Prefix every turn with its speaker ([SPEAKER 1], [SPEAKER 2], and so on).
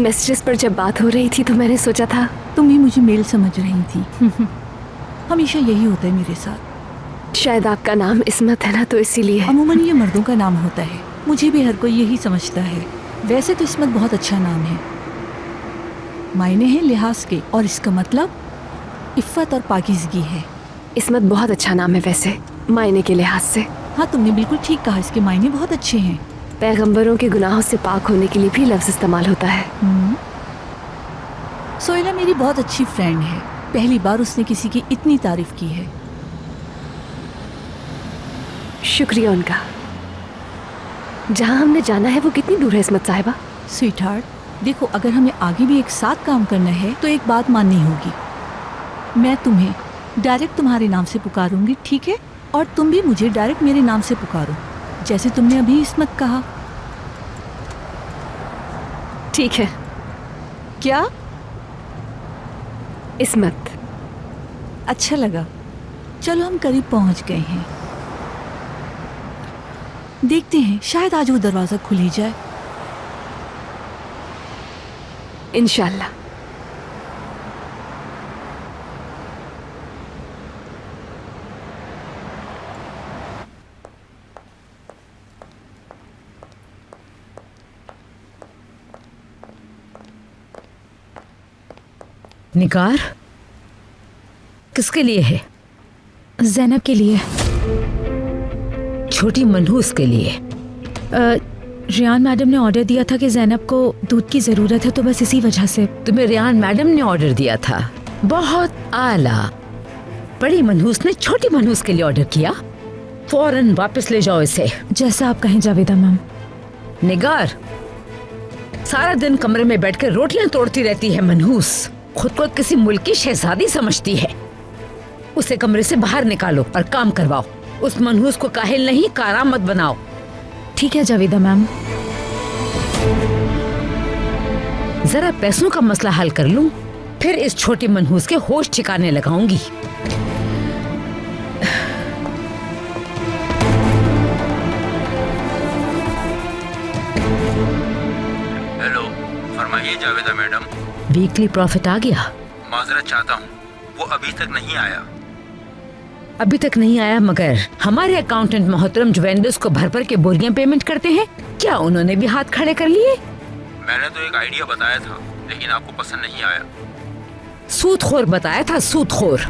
[SPEAKER 1] Messages पर जब बात हो रही थी तो मैंने सोचा था।
[SPEAKER 2] तुम भी मुझे मेल समझ रही थी। हमेशा यही होता है मेरे साथ।
[SPEAKER 1] शायद आपका नाम इस्मत है ना, तो इसीलिए।
[SPEAKER 2] अमूमन ये मर्दों का नाम होता है, मुझे भी हर कोई यही समझता है। वैसे तो इस्मत बहुत अच्छा नाम है, मायने हैं लिहाज के, और इसका मतलब इफ़्फ़त और पाकीज़गी है।
[SPEAKER 1] इस्मत बहुत अच्छा नाम है वैसे, मायने के लिहाज से।
[SPEAKER 2] हाँ, तुमने बिल्कुल ठीक कहा, इसके मायने बहुत अच्छे हैं।
[SPEAKER 1] पैगंबरों के गुनाहों से पाक होने के लिए भी लफ्ज़ इस्तेमाल होता है।
[SPEAKER 2] सोहेला मेरी बहुत अच्छी फ्रेंड है, पहली बार उसने किसी की इतनी तारीफ की है।
[SPEAKER 1] शुक्रिया उनका। जहाँ हमने जाना है वो कितनी दूर है इस्मत साहिबा?
[SPEAKER 2] स्वीटहार्ट, देखो, अगर हमें आगे भी एक साथ काम करना है तो एक बात माननी होगी। मैं तुम्हें डायरेक्ट तुम्हारे नाम से पुकारूंगी, ठीक है? और तुम भी मुझे डायरेक्ट मेरे नाम से पुकारो, जैसे तुमने अभी इस्मत कहा।
[SPEAKER 1] ठीक है।
[SPEAKER 2] क्या?
[SPEAKER 1] इस्मत।
[SPEAKER 2] अच्छा लगा। चलो, हम करीब पहुंच गए हैं। देखते हैं, शायद आज वो दरवाजा खुल ही जाए।
[SPEAKER 1] इंशाल्लाह।
[SPEAKER 3] निगार, किसके लिए है?
[SPEAKER 4] ज़ैनब के लिए।
[SPEAKER 3] छोटी मनहूस के लिए?
[SPEAKER 4] रियान मैडम ने ऑर्डर दिया था कि ज़ैनब को दूध की ज़रूरत है, तो बस इसी वजह से।
[SPEAKER 3] तुम्हें रियान मैडम ने ऑर्डर दिया था? बहुत आला। बड़ी मनहूस ने छोटी मनहूस के लिए ऑर्डर किया? फौरन वापस ले जाओ इसे।
[SPEAKER 4] जैसा आप कहें जावेदा मैम।
[SPEAKER 3] निगार, सारा दिन कमरे में बैठकर रोटियां तोड़ती रहती है मनहूस, खुद को किसी मुल्क की शहजादी समझती है। उसे कमरे से बाहर निकालो और काम करवाओ। उस मनहूस को काहिल नहीं, कारामत बनाओ।
[SPEAKER 4] ठीक है जावेदा मैम।
[SPEAKER 3] जरा पैसों का मसला हल कर लूं, फिर इस छोटी मनहूस के होश ठिकाने लगाऊंगी।
[SPEAKER 5] हेलो, फरमाइए जावेदा मैडम।
[SPEAKER 3] वीकली प्रॉफिट आ गया?
[SPEAKER 5] माजरत चाहता हूँ, वो अभी तक नहीं आया।
[SPEAKER 3] अभी तक नहीं आया, मगर हमारे अकाउंटेंट मोहतरम जो वेंडर्स को भर भर के बोरियां पेमेंट करते हैं, क्या उन्होंने भी हाथ खड़े कर लिए?
[SPEAKER 5] मैंने तो एक आइडिया बताया था, लेकिन आपको पसंद नहीं आया।
[SPEAKER 3] सूदखोर बताया था, सूदखोर।